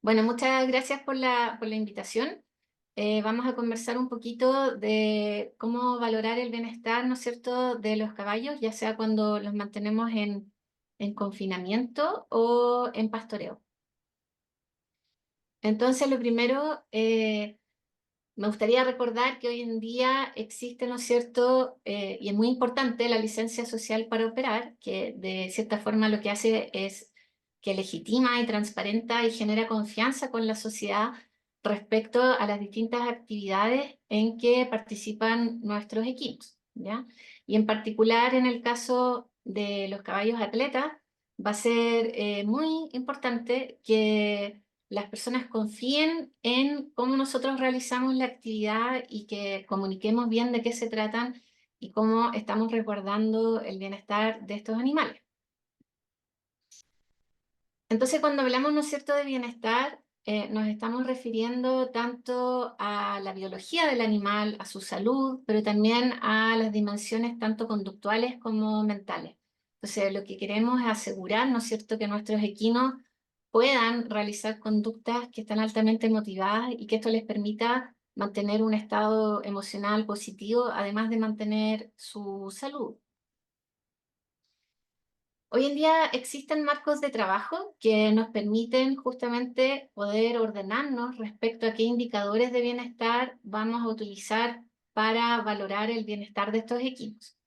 Bueno, muchas gracias por la invitación. Vamos a conversar un poquito de cómo valorar el bienestar, ¿no es cierto?, de los caballos, ya sea cuando los mantenemos en confinamiento o en pastoreo. Entonces, lo primero, me gustaría recordar que hoy en día existe, ¿no es cierto?, y es muy importante la licencia social para operar, que de cierta forma lo que hace es que legitima y transparenta y genera confianza con la sociedad respecto a las distintas actividades en que participan nuestros equipos, ¿ya? Y en particular en el caso de los caballos atletas, va a ser muy importante que las personas confíen en cómo nosotros realizamos la actividad y que comuniquemos bien de qué se tratan y cómo estamos resguardando el bienestar de estos animales. Entonces, cuando hablamos, ¿no es cierto?, de bienestar, nos estamos refiriendo tanto a la biología del animal, a su salud, pero también a las dimensiones tanto conductuales como mentales. Entonces, lo que queremos es asegurar, ¿no es cierto?, que nuestros equinos puedan realizar conductas que están altamente motivadas y que esto les permita mantener un estado emocional positivo, además de mantener su salud. Hoy en día existen marcos de trabajo que nos permiten justamente poder ordenarnos respecto a qué indicadores de bienestar vamos a utilizar para valorar el bienestar de estos equipos.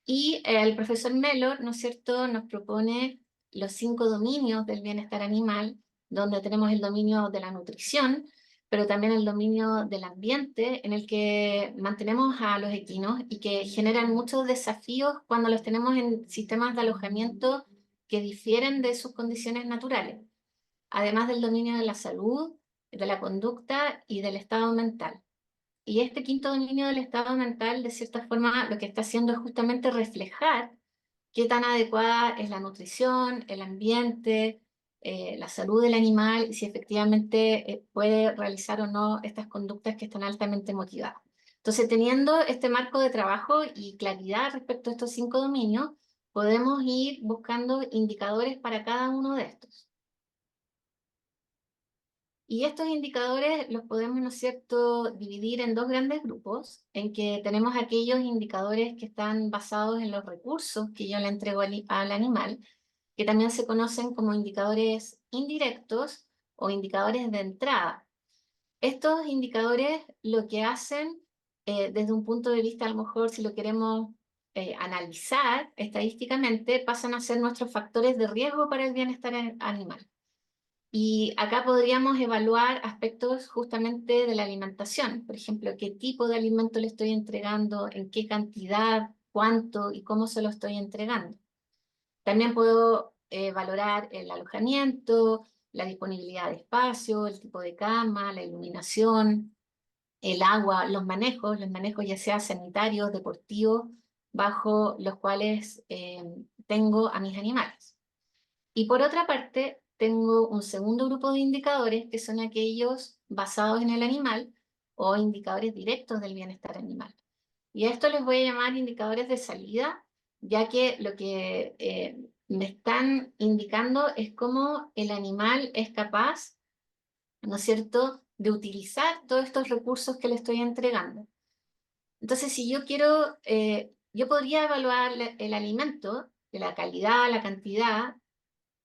Y el profesor Mellor, ¿no es cierto?, nos propone los 5 dominios del bienestar animal, donde tenemos el dominio de la nutrición, pero también el dominio del ambiente en el que mantenemos a los equinos y que generan muchos desafíos cuando los tenemos en sistemas de alojamiento que difieren de sus condiciones naturales, además del dominio de la salud, de la conducta y del estado mental. Y este quinto dominio del estado mental, de cierta forma, lo que está haciendo es justamente reflejar qué tan adecuada es la nutrición, el ambiente, la salud del animal, y si efectivamente puede realizar o no estas conductas que están altamente motivadas. Entonces, teniendo este marco de trabajo y claridad respecto a estos 5 dominios, podemos ir buscando indicadores para cada uno de estos. Y estos indicadores los podemos, ¿no es cierto?, dividir en dos grandes grupos, en que tenemos aquellos indicadores que están basados en los recursos que yo le entrego al animal, que también se conocen como indicadores indirectos o indicadores de entrada. Estos indicadores lo que hacen, desde un punto de vista, a lo mejor si lo queremos analizar estadísticamente, pasan a ser nuestros factores de riesgo para el bienestar animal. Y acá podríamos evaluar aspectos justamente de la alimentación, por ejemplo, qué tipo de alimento le estoy entregando, en qué cantidad, cuánto y cómo se lo estoy entregando. También puedo valorar el alojamiento, la disponibilidad de espacio, el tipo de cama, la iluminación, el agua, los manejos ya sea sanitarios, deportivos, bajo los cuales tengo a mis animales. Y por otra parte, tengo un segundo grupo de indicadores que son aquellos basados en el animal o indicadores directos del bienestar animal. Y a esto les voy a llamar indicadores de salida, ya que lo que me están indicando es cómo el animal es capaz, ¿no es cierto?, de utilizar todos estos recursos que le estoy entregando. Entonces, si yo quiero, yo podría evaluar el alimento, de la calidad, la cantidad,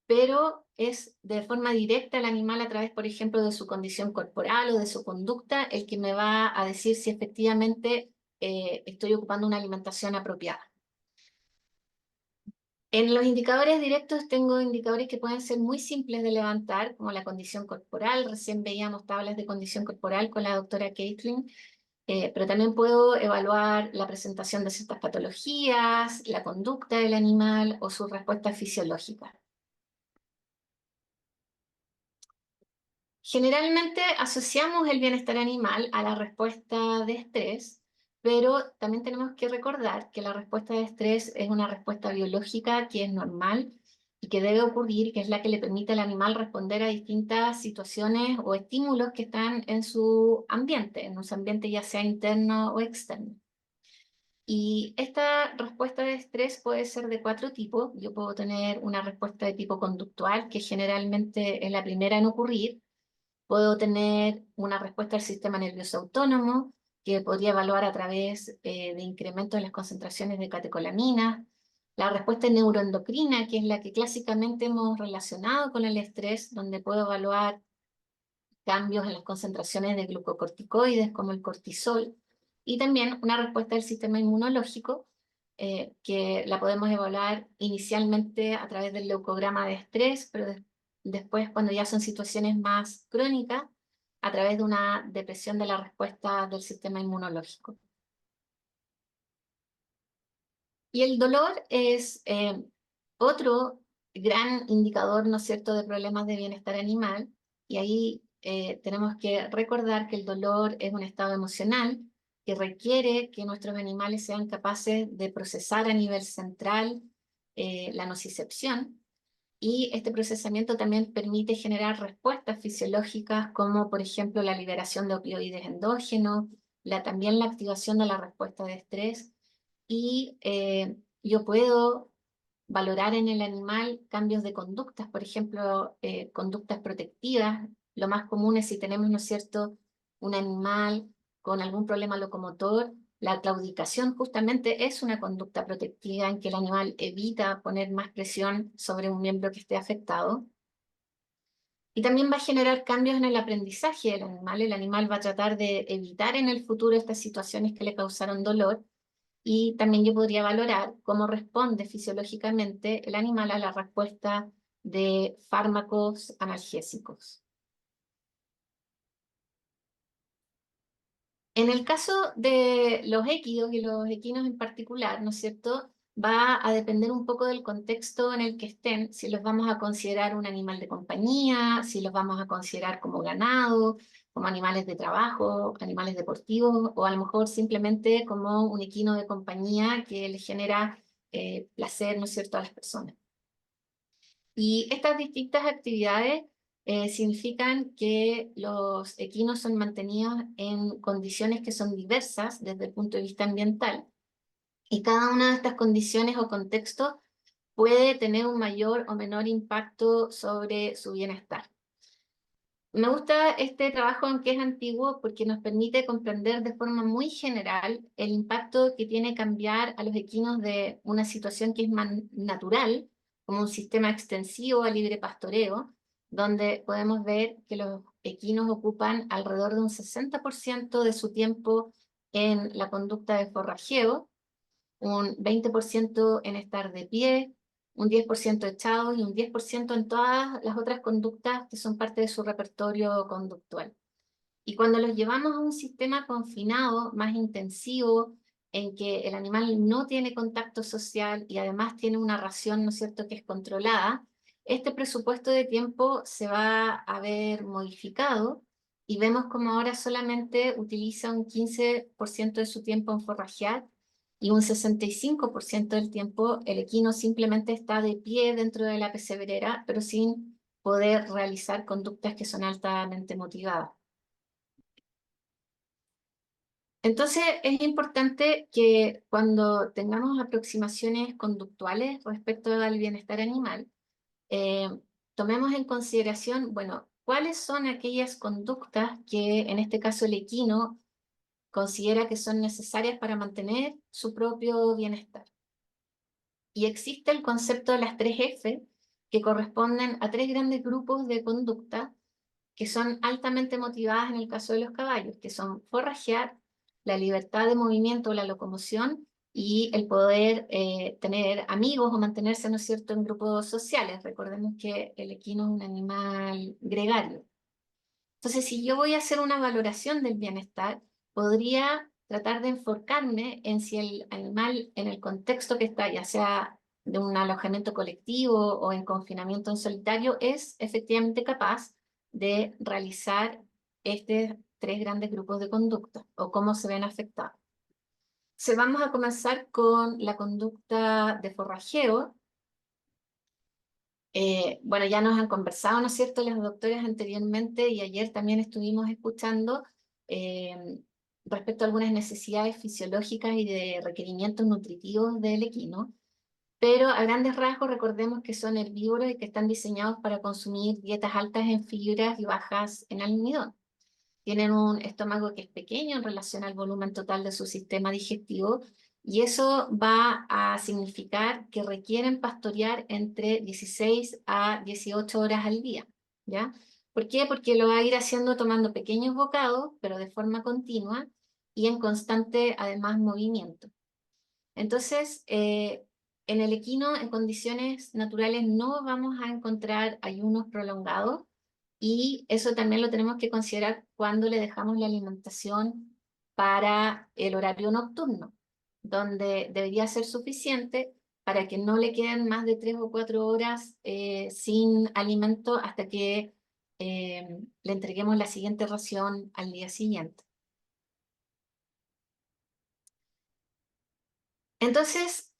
pero es de forma directa el animal a través, por ejemplo, de su condición corporal o de su conducta, el que me va a decir si efectivamente estoy ocupando una alimentación apropiada. En los indicadores directos tengo indicadores que pueden ser muy simples de levantar, como la condición corporal. Recién veíamos tablas de condición corporal con la doctora Caitlin, pero también puedo evaluar la presentación de ciertas patologías, la conducta del animal o sus respuestas fisiológicas. Generalmente asociamos el bienestar animal a la respuesta de estrés, pero también tenemos que recordar que la respuesta de estrés es una respuesta biológica que es normal y que debe ocurrir, que es la que le permite al animal responder a distintas situaciones o estímulos que están en su ambiente ya sea interno o externo. Y esta respuesta de estrés puede ser de 4 tipos. Yo puedo tener una respuesta de tipo conductual, que generalmente es la primera en ocurrir, Puedo tener una respuesta del sistema nervioso autónomo, que podría evaluar a través de incrementos en las concentraciones de catecolaminas. La respuesta neuroendocrina, que es la que clásicamente hemos relacionado con el estrés, donde puedo evaluar cambios en las concentraciones de glucocorticoides como el cortisol, y también una respuesta del sistema inmunológico, que la podemos evaluar inicialmente a través del leucograma de estrés, pero después, cuando ya son situaciones más crónicas, a través de una depresión de la respuesta del sistema inmunológico. Y el dolor es otro gran indicador, ¿no es cierto?, de problemas de bienestar animal. Y ahí tenemos que recordar que el dolor es un estado emocional que requiere que nuestros animales sean capaces de procesar a nivel central la nocicepción. Y este procesamiento también permite generar respuestas fisiológicas como, por ejemplo, la liberación de opioides endógenos, también la activación de la respuesta de estrés. Y yo puedo valorar en el animal cambios de conductas, por ejemplo, conductas protectivas. Lo más común es si tenemos, ¿no es cierto?, un animal con algún problema locomotor. La claudicación justamente es una conducta protectiva en que el animal evita poner más presión sobre un miembro que esté afectado. Y también va a generar cambios en el aprendizaje del animal. El animal va a tratar de evitar en el futuro estas situaciones que le causaron dolor. Y también yo podría valorar cómo responde fisiológicamente el animal a la respuesta de fármacos analgésicos. En el caso de los équidos y los equinos en particular, ¿no es cierto?, va a depender un poco del contexto en el que estén, si los vamos a considerar un animal de compañía, si los vamos a considerar como ganado, como animales de trabajo, animales deportivos, o a lo mejor simplemente como un equino de compañía que le genera placer, ¿no es cierto?, a las personas. Y estas distintas actividades significan que los equinos son mantenidos en condiciones que son diversas desde el punto de vista ambiental. Y cada una de estas condiciones o contextos puede tener un mayor o menor impacto sobre su bienestar. Me gusta este trabajo, aunque es antiguo, porque nos permite comprender de forma muy general el impacto que tiene cambiar a los equinos de una situación que es más natural, como un sistema extensivo a libre pastoreo, donde podemos ver que los equinos ocupan alrededor de un 60% de su tiempo en la conducta de forrajeo, un 20% en estar de pie, un 10% echados y un 10% en todas las otras conductas que son parte de su repertorio conductual. Y cuando los llevamos a un sistema confinado, más intensivo, en que el animal no tiene contacto social y además tiene una ración, ¿no es cierto?, que es controlada, este presupuesto de tiempo se va a ver modificado y vemos como ahora solamente utiliza un 15% de su tiempo en forrajear y un 65% del tiempo el equino simplemente está de pie dentro de la pesebrera, pero sin poder realizar conductas que son altamente motivadas. Entonces, es importante que cuando tengamos aproximaciones conductuales respecto al bienestar animal, eh, tomemos en consideración, bueno, cuáles son aquellas conductas que en este caso el equino considera que son necesarias para mantener su propio bienestar. Y existe el concepto de las 3F, que corresponden a tres grandes grupos de conducta que son altamente motivadas en el caso de los caballos, que son forrajear, la libertad de movimiento o la locomoción y el poder tener amigos o mantenerse, ¿no es cierto?, en grupos sociales. Recordemos que el equino es un animal gregario. Entonces, si yo voy a hacer una valoración del bienestar, podría tratar de enfocarme en si el animal en el contexto que está, ya sea de un alojamiento colectivo o en confinamiento en solitario, es efectivamente capaz de realizar estos tres grandes grupos de conducta o cómo se ven afectados. Vamos a comenzar con la conducta de forrajeo. Bueno, ya nos han conversado, ¿no es cierto?, las doctoras anteriormente y ayer también estuvimos escuchando eh, respecto a algunas necesidades fisiológicas y de requerimientos nutritivos del equino. pero a grandes rasgos recordemos que son herbívoros y que están diseñados para consumir dietas altas en fibras y bajas en almidón. Tienen un estómago que es pequeño en relación al volumen total de su sistema digestivo y eso va a significar que requieren pastorear entre 16 a 18 horas al día, ¿ya? ¿Por qué? Porque lo va a ir haciendo tomando pequeños bocados, pero de forma continua y en constante, además, movimiento. Entonces, en el equino, en condiciones naturales, no vamos a encontrar ayunos prolongados y eso también lo tenemos que considerar cuando le dejamos la alimentación para el horario nocturno, donde debería ser suficiente para que no le queden más de 3 o 4 horas sin alimento hasta que le entreguemos la siguiente ración al día siguiente. Entonces,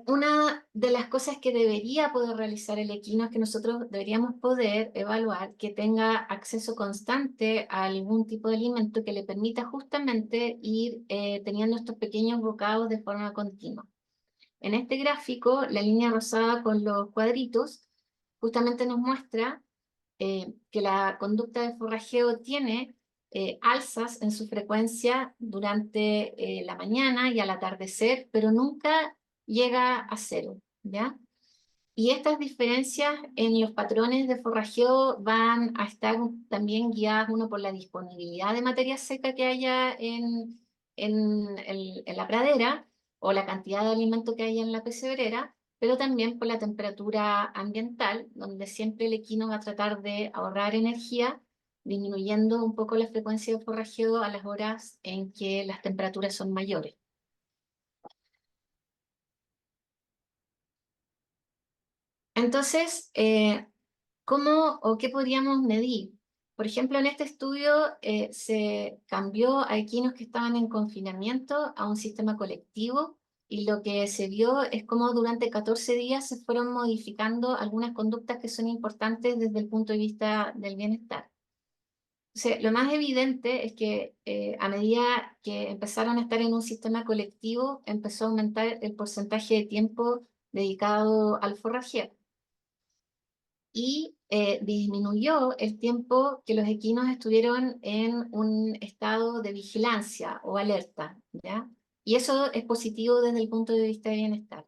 una de las cosas que debería poder realizar el equino es que nosotros deberíamos poder evaluar que tenga acceso constante a algún tipo de alimento que le permita justamente ir teniendo estos pequeños bocados de forma continua. En este gráfico, la línea rosada con los cuadritos justamente nos muestra que la conducta de forrajeo tiene alzas en su frecuencia durante la mañana y al atardecer, pero nunca llega a cero, ¿ya? Y estas diferencias en los patrones de forrajeo van a estar también guiadas, uno, por la disponibilidad de materia seca que haya en la pradera o la cantidad de alimento que haya en la pesebrera, pero también por la temperatura ambiental, donde siempre el equino va a tratar de ahorrar energía, disminuyendo un poco la frecuencia de forrajeo a las horas en que las temperaturas son mayores. Entonces, ¿cómo o qué podríamos medir? Por ejemplo, en este estudio se cambió a equinos que estaban en confinamiento a un sistema colectivo y lo que se vio es cómo durante 14 días se fueron modificando algunas conductas que son importantes desde el punto de vista del bienestar. Entonces, lo más evidente es que a medida que empezaron a estar en un sistema colectivo, empezó a aumentar el porcentaje de tiempo dedicado al forrajeo y disminuyó el tiempo que los equinos estuvieron en un estado de vigilancia o alerta, ¿ya? Y eso es positivo desde el punto de vista de bienestar.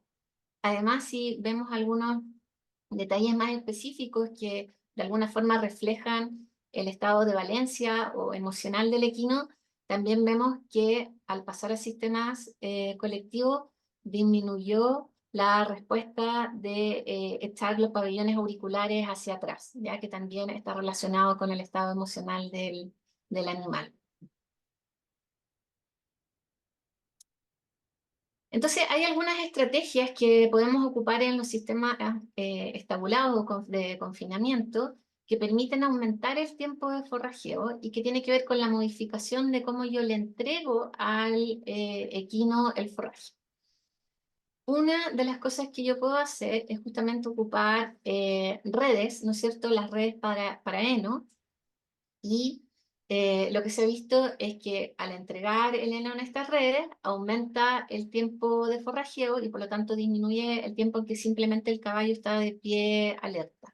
Además, si vemos algunos detalles más específicos que de alguna forma reflejan el estado de valencia o emocional del equino, también vemos que al pasar a sistemas colectivos disminuyó la respuesta de echar los pabellones auriculares hacia atrás, ya que también está relacionado con el estado emocional del animal. Entonces, hay algunas estrategias que podemos ocupar en los sistemas estabulados de confinamiento que permiten aumentar el tiempo de forrajeo y que tiene que ver con la modificación de cómo yo le entrego al equino el forraje. Una de las cosas que yo puedo hacer es justamente ocupar redes, ¿no es cierto? Las redes para heno, y lo que se ha visto es que al entregar el heno en estas redes, aumenta el tiempo de forrajeo y por lo tanto disminuye el tiempo en que simplemente el caballo está de pie alerta.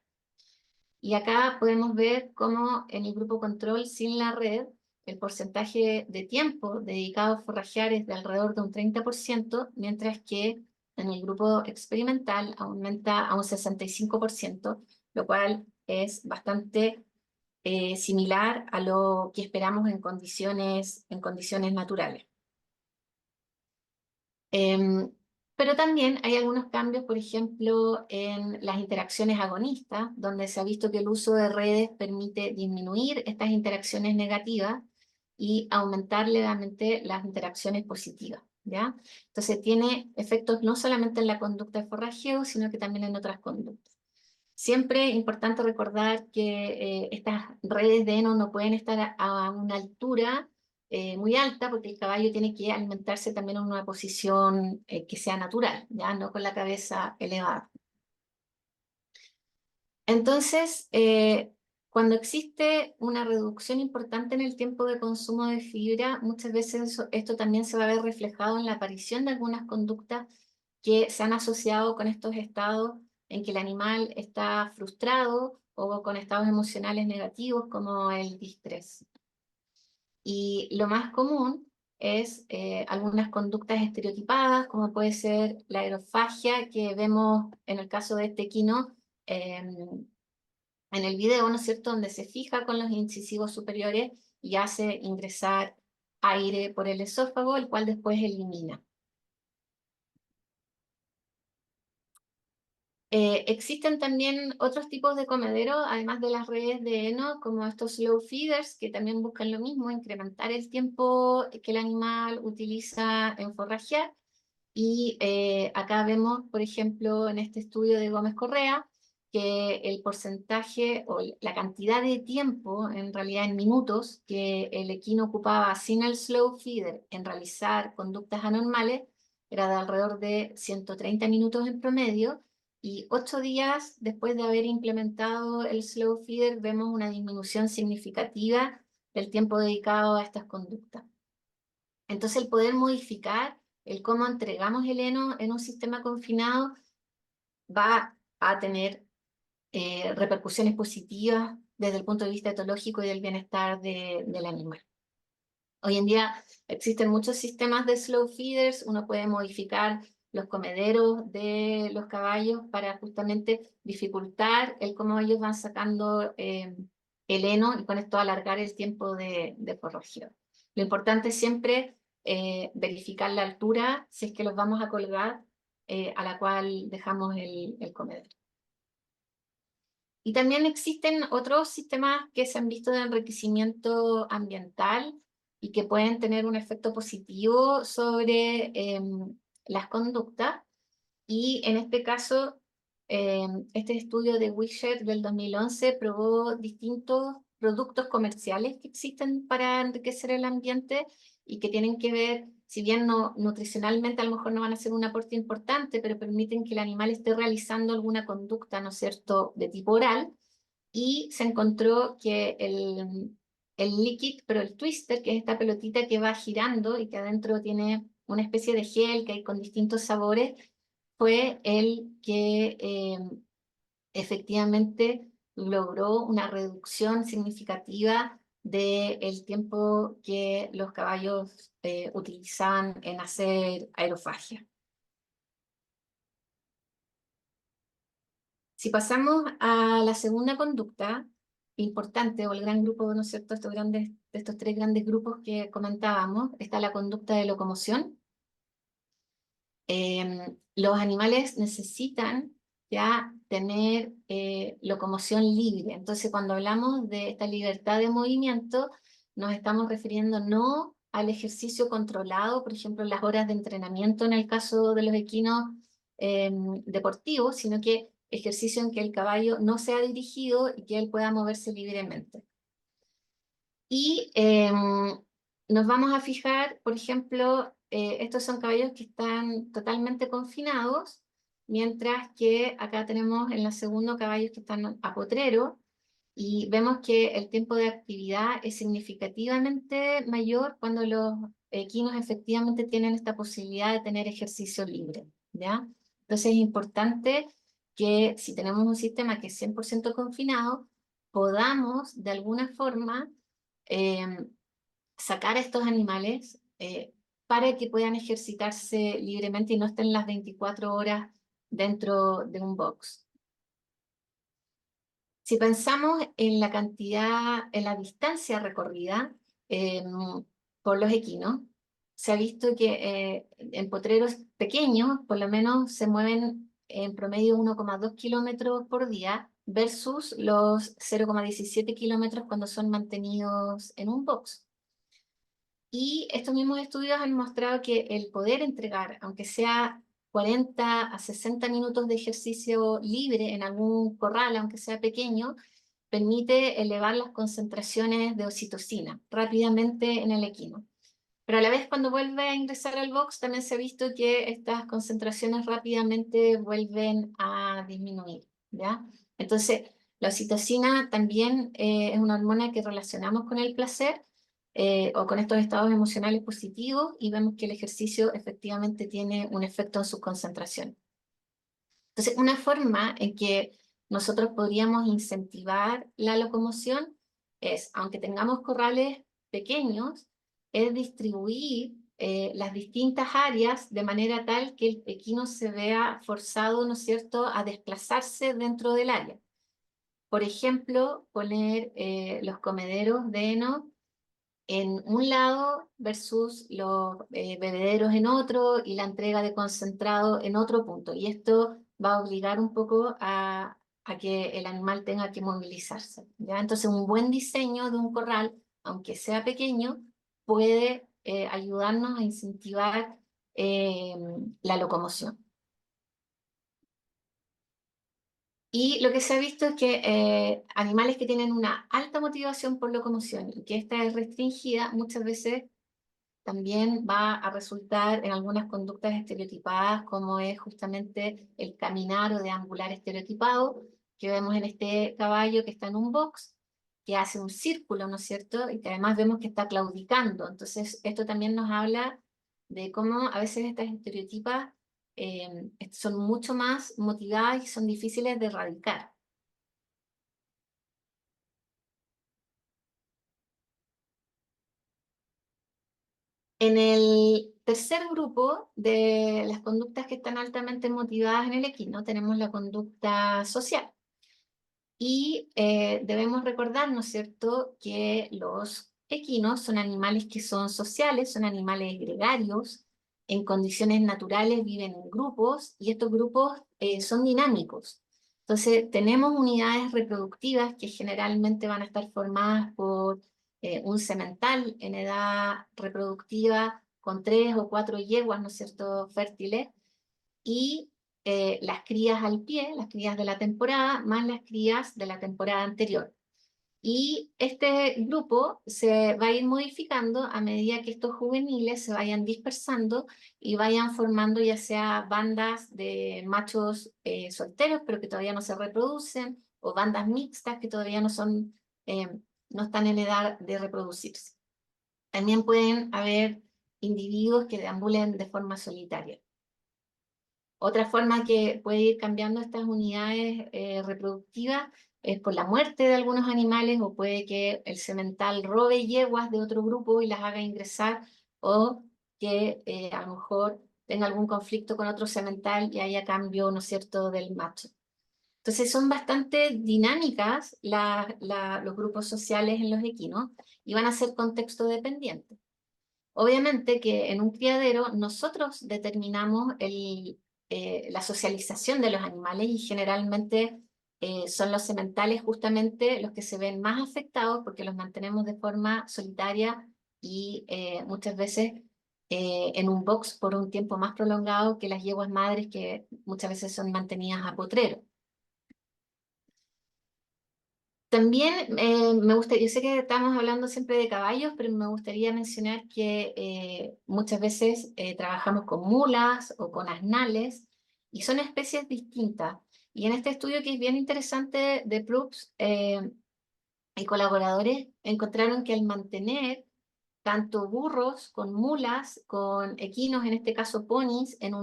Y acá podemos ver cómo en el grupo control sin la red, el porcentaje de tiempo dedicado a forrajear es de alrededor de un 30%, mientras que en el grupo experimental aumenta a un 65%, lo cual es bastante similar a lo que esperamos en condiciones naturales. Em, pero también hay algunos cambios, por ejemplo, en las interacciones agonistas, donde se ha visto que el uso de redes permite disminuir estas interacciones negativas y aumentar levemente las interacciones positivas, ¿ya? Entonces tiene efectos no solamente en la conducta de forrajeo, sino que también en otras conductas. Siempre es importante recordar que estas redes de heno no pueden estar a una altura muy alta porque el caballo tiene que alimentarse también en una posición que sea natural, ya no con la cabeza elevada. Entonces, cuando existe una reducción importante en el tiempo de consumo de fibra, muchas veces esto también se va a ver reflejado en la aparición de algunas conductas que se han asociado con estos estados en que el animal está frustrado o con estados emocionales negativos como el distrés. Y lo más común es algunas conductas estereotipadas, como puede ser la aerofagia, que vemos en el caso de este equino en el video, ¿no es cierto?, donde se fija con los incisivos superiores y hace ingresar aire por el esófago, el cual después elimina. Existen también otros tipos de comederos, además de las redes de heno, como estos slow feeders, que también buscan lo mismo, incrementar el tiempo que el animal utiliza en forrajear. Y acá vemos, por ejemplo, en este estudio de Gómez Correa, que el porcentaje o la cantidad de tiempo, en realidad en minutos, que el equino ocupaba sin el slow feeder en realizar conductas anormales, era de alrededor de 130 minutos en promedio, y 8 días después de haber implementado el slow feeder vemos una disminución significativa del tiempo dedicado a estas conductas. Entonces el poder modificar el cómo entregamos el heno en un sistema confinado va a tener repercusiones positivas desde el punto de vista etológico y del bienestar del animal. Hoy en día existen muchos sistemas de slow feeders, uno puede modificar los comederos de los caballos para justamente dificultar el cómo ellos van sacando el heno y con esto alargar el tiempo de forrajeo. Lo importante es siempre verificar la altura, si es que los vamos a colgar, a la cual dejamos el comedero. Y también existen otros sistemas que se han visto de enriquecimiento ambiental y que pueden tener un efecto positivo sobre las conductas. Y en este caso, este estudio de Wisher del 2011 probó distintos productos comerciales que existen para enriquecer el ambiente y que tienen que ver, si bien no, nutricionalmente a lo mejor no van a ser un aporte importante, pero permiten que el animal esté realizando alguna conducta, ¿no es cierto?, de tipo oral. Y se encontró que el liquid, pero el twister, que es esta pelotita que va girando y que adentro tiene una especie de gel que hay con distintos sabores, fue el que efectivamente logró una reducción significativa del tiempo que los caballos utilizaban en hacer aerofagia. Si pasamos a la segunda conducta importante, o el gran grupo, ¿no es cierto?, estos tres grandes grupos que comentábamos, está la conducta de locomoción. Los animales necesitan ya tener locomoción libre. Entonces, cuando hablamos de esta libertad de movimiento, nos estamos refiriendo no al ejercicio controlado, por ejemplo, las horas de entrenamiento en el caso de los equinos deportivos, sino que ejercicio en que el caballo no sea dirigido y que él pueda moverse libremente. Y nos vamos a fijar, por ejemplo, estos son caballos que están totalmente confinados, mientras que acá tenemos en la segunda caballos que están a potrero, y vemos que el tiempo de actividad es significativamente mayor cuando los equinos efectivamente tienen esta posibilidad de tener ejercicio libre, ¿ya? Entonces es importante que si tenemos un sistema que es 100% confinado, podamos de alguna forma eh, sacar a estos animales para que puedan ejercitarse libremente y no estén las 24 horas dentro de un box. Si pensamos en la cantidad, en la distancia recorrida por los equinos, se ha visto que en potreros pequeños, por lo menos se mueven en promedio 1,2 kilómetros por día versus los 0,17 kilómetros cuando son mantenidos en un box. Y estos mismos estudios han mostrado que el poder entregar, aunque sea 40 a 60 minutos de ejercicio libre en algún corral, aunque sea pequeño, permite elevar las concentraciones de oxitocina rápidamente en el equino. Pero a la vez cuando vuelve a ingresar al box también se ha visto que estas concentraciones rápidamente vuelven a disminuir, ¿ya? Entonces, la oxitocina también es una hormona que relacionamos con el placer, o con estos estados emocionales positivos y vemos que el ejercicio efectivamente tiene un efecto en sus concentraciones. Entonces, una forma en que nosotros podríamos incentivar la locomoción es, aunque tengamos corrales pequeños, es distribuir las distintas áreas de manera tal que el equino se vea forzado, ¿no es cierto?, a desplazarse dentro del área. Por ejemplo, poner los comederos de heno en un lado versus los bebederos en otro y la entrega de concentrado en otro punto. Y esto va a obligar un poco a que el animal tenga que movilizarse, ¿ya? Entonces, un buen diseño de un corral, aunque sea pequeño, puede ayudarnos a incentivar eh, la locomoción. Y lo que se ha visto es que animales que tienen una alta motivación por locomoción y que esta es restringida, muchas veces también va a resultar en algunas conductas estereotipadas, como es justamente el caminar o deambular estereotipado, que vemos en este caballo que está en un box, que hace un círculo, ¿no es cierto? Y que además vemos que está claudicando. Entonces, esto también nos habla de cómo a veces estas estereotipas son mucho más motivadas y son difíciles de erradicar. En el tercer grupo de las conductas que están altamente motivadas en el equino, tenemos la conducta social. Y debemos recordar, ¿no es cierto?, que los equinos son animales que son sociales, son animales gregarios, en condiciones naturales viven en grupos y estos grupos son dinámicos. Entonces, tenemos unidades reproductivas que generalmente van a estar formadas por un semental en edad reproductiva con 3 o 4 yeguas, ¿no es cierto?, fértiles, y las crías al pie, las crías de la temporada, más las crías de la temporada anterior. Y este grupo se va a ir modificando a medida que estos juveniles se vayan dispersando y vayan formando ya sea bandas de machos solteros, pero que todavía no se reproducen, o bandas mixtas que todavía no son, no están en edad de reproducirse. También pueden haber individuos que deambulen de forma solitaria. Otra forma que puede ir cambiando estas unidades reproductivas es por la muerte de algunos animales, o puede que el semental robe yeguas de otro grupo y las haga ingresar, o que a lo mejor tenga algún conflicto con otro semental y haya cambio, ¿no es cierto?, del macho. Entonces son bastante dinámicas los grupos sociales en los equinos y van a ser contexto dependientes. Obviamente que en un criadero nosotros determinamos la socialización de los animales y generalmente son los sementales justamente los que se ven más afectados porque los mantenemos de forma solitaria y muchas veces en un box por un tiempo más prolongado que las yeguas madres que muchas veces son mantenidas a potrero. También me gusta, yo sé que estamos hablando siempre de caballos, pero me gustaría mencionar que muchas veces trabajamos con mulas o con asnales y son especies distintas. Y en este estudio que es bien interesante de Proops y colaboradores encontraron que al mantener tanto burros con mulas, con equinos, en este caso ponis, en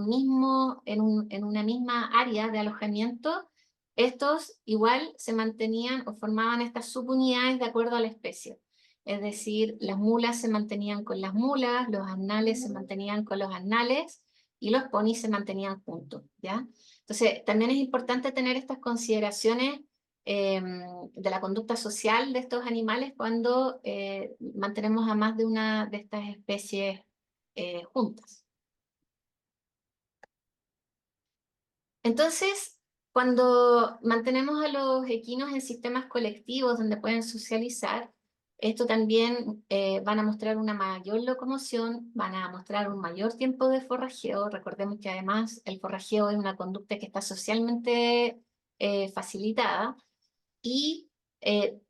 en una misma área de alojamiento, estos igual se mantenían o formaban estas subunidades de acuerdo a la especie. Es decir, las mulas se mantenían con las mulas, los asnales se mantenían con los asnales y los ponis se mantenían juntos, ¿ya? Entonces, también es importante tener estas consideraciones de la conducta social de estos animales cuando mantenemos a más de una de estas especies juntas. Entonces, cuando mantenemos a los equinos en sistemas colectivos donde pueden socializar, esto también van a mostrar una mayor locomoción, van a mostrar un mayor tiempo de forrajeo. Recordemos que además el forrajeo es una conducta que está socialmente facilitada y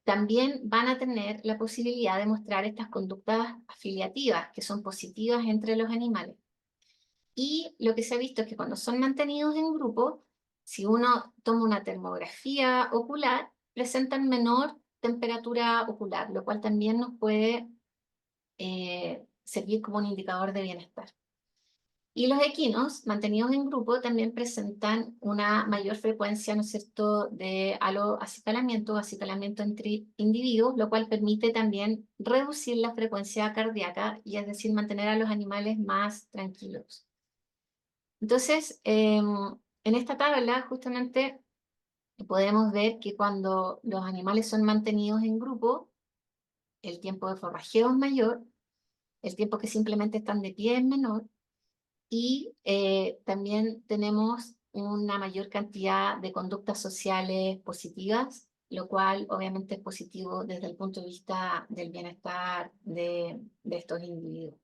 también van a tener la posibilidad de mostrar estas conductas afiliativas que son positivas entre los animales. Y lo que se ha visto es que cuando son mantenidos en grupo, si uno toma una termografía ocular, presentan menor temperatura ocular, lo cual también nos puede servir como un indicador de bienestar. Y los equinos, mantenidos en grupo, también presentan una mayor frecuencia, ¿no es cierto?, de aloacicalamiento o acicalamiento entre individuos, lo cual permite también reducir la frecuencia cardíaca y es decir, mantener a los animales más tranquilos. Entonces, en esta tabla justamente podemos ver que cuando los animales son mantenidos en grupo, el tiempo de forrajeo es mayor, el tiempo que simplemente están de pie es menor, y también tenemos una mayor cantidad de conductas sociales positivas, lo cual obviamente es positivo desde el punto de vista del bienestar de estos individuos.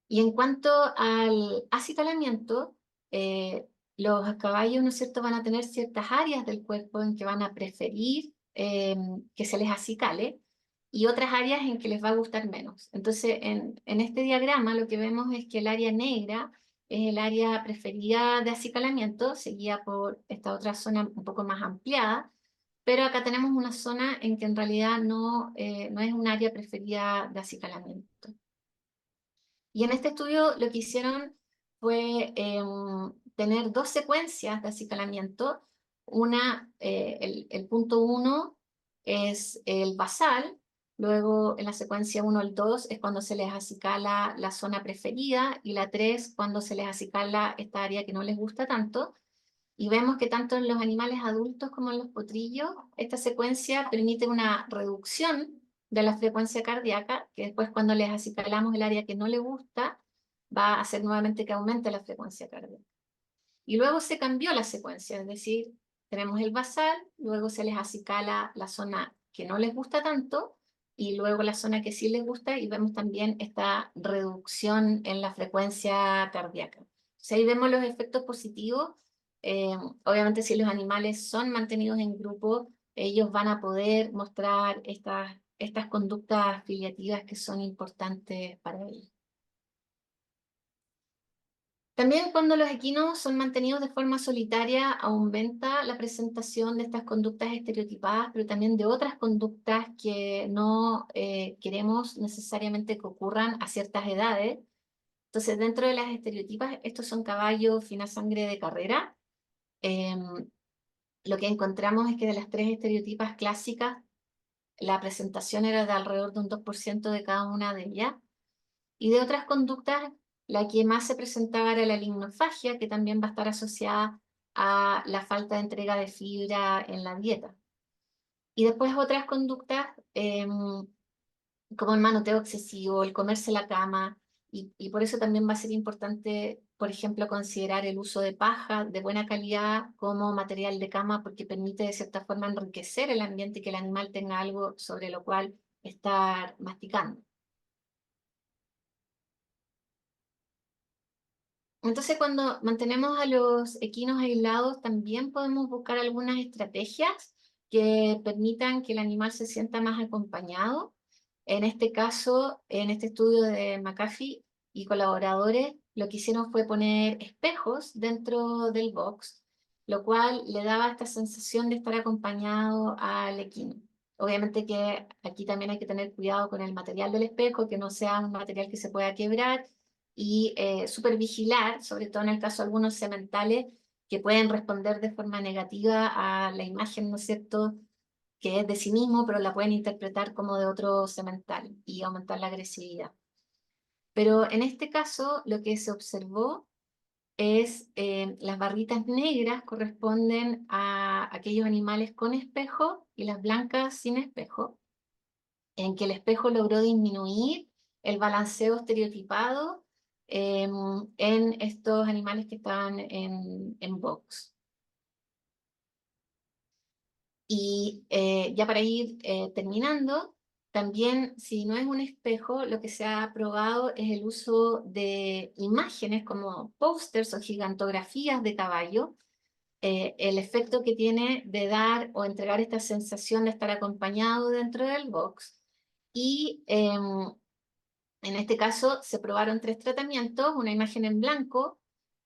Y en cuanto al acicalamiento, los caballos, ¿no es cierto?, van a tener ciertas áreas del cuerpo en que van a preferir que se les acicale y otras áreas en que les va a gustar menos. Entonces, en este diagrama lo que vemos es que el área negra es el área preferida de acicalamiento, seguida por esta otra zona un poco más ampliada, pero acá tenemos una zona en que en realidad no es un área preferida de acicalamiento. Y en este estudio lo que hicieron fue tener dos secuencias de acicalamiento. El punto 1 es el basal, luego en la secuencia 1 al 2 es cuando se les acicala la zona preferida y la 3 cuando se les acicala esta área que no les gusta tanto. Y vemos que tanto en los animales adultos como en los potrillos, esta secuencia permite una reducción de la frecuencia cardíaca, que después cuando les acicalamos el área que no le gusta, va a hacer nuevamente que aumente la frecuencia cardíaca. Y luego se cambió la secuencia, es decir, tenemos el basal, luego se les acicala la zona que no les gusta tanto, y luego la zona que sí les gusta, y vemos también esta reducción en la frecuencia cardíaca. O sea, ahí vemos los efectos positivos. Obviamente, si los animales son mantenidos en grupo, ellos van a poder mostrar estas conductas filiativas que son importantes para ellos. También cuando los equinos son mantenidos de forma solitaria, aumenta la presentación de estas conductas estereotipadas, pero también de otras conductas que no queremos necesariamente que ocurran a ciertas edades. Entonces, dentro de las estereotipas, estos son caballos fina sangre de carrera. Lo que encontramos es que de las tres estereotipas clásicas, la presentación era de alrededor de un 2% de cada una de ellas. Y de otras conductas, la que más se presentaba era la lignofagia, que también va a estar asociada a la falta de entrega de fibra en la dieta. Y después otras conductas, como el manoteo excesivo, el comerse la cama, y por eso también va a ser importante, por ejemplo, considerar el uso de paja de buena calidad como material de cama, porque permite de cierta forma enriquecer el ambiente y que el animal tenga algo sobre lo cual estar masticando. Entonces, cuando mantenemos a los equinos aislados, también podemos buscar algunas estrategias que permitan que el animal se sienta más acompañado. En este caso, en este estudio de McAfee y colaboradores, lo que hicieron fue poner espejos dentro del box, lo cual le daba esta sensación de estar acompañado al equino. Obviamente que aquí también hay que tener cuidado con el material del espejo, que no sea un material que se pueda quebrar y supervigilar, sobre todo en el caso de algunos sementales que pueden responder de forma negativa a la imagen, ¿no es cierto?, que es de sí mismo, pero la pueden interpretar como de otro semental y aumentar la agresividad. Pero en este caso, lo que se observó es las barritas negras corresponden a aquellos animales con espejo y las blancas sin espejo, en que el espejo logró disminuir el balanceo estereotipado en estos animales que estaban en box. Y ya para ir terminando, también si no es un espejo, lo que se ha probado es el uso de imágenes como pósters o gigantografías de caballo, el efecto que tiene de dar o entregar esta sensación de estar acompañado dentro del box. Y en este caso se probaron tres tratamientos, una imagen en blanco,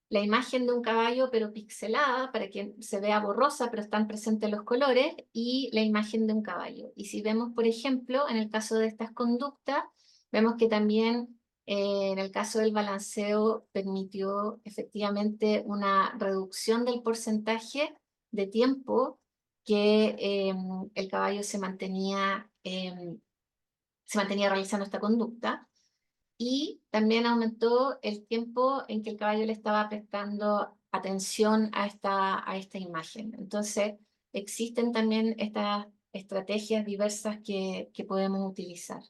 la imagen de un caballo pero pixelada para que se vea borrosa pero están presentes los colores y la imagen de un caballo. Y si vemos, por ejemplo, en el caso de estas conductas, vemos que también en el caso del balanceo permitió efectivamente una reducción del porcentaje de tiempo que el caballo se mantenía realizando esta conducta y también aumentó el tiempo en que el caballo le estaba prestando atención a esta imagen. Entonces, existen también estas estrategias diversas que podemos utilizar.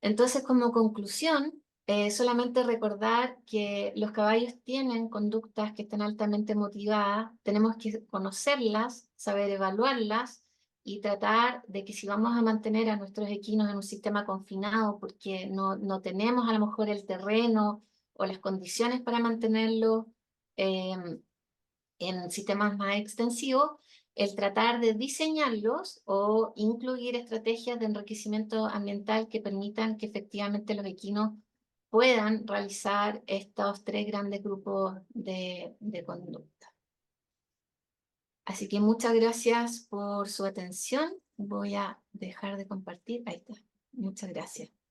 Entonces, como conclusión, solamente recordar que los caballos tienen conductas que están altamente motivadas, tenemos que conocerlas, saber evaluarlas y tratar de que si vamos a mantener a nuestros equinos en un sistema confinado porque no tenemos a lo mejor el terreno o las condiciones para mantenerlo eh, en sistemas más extensivos, el tratar de diseñarlos o incluir estrategias de enriquecimiento ambiental que permitan que efectivamente los equinos puedan realizar estos tres grandes grupos de conducta. Así que muchas gracias por su atención. Voy a dejar de compartir. Ahí está. Muchas gracias.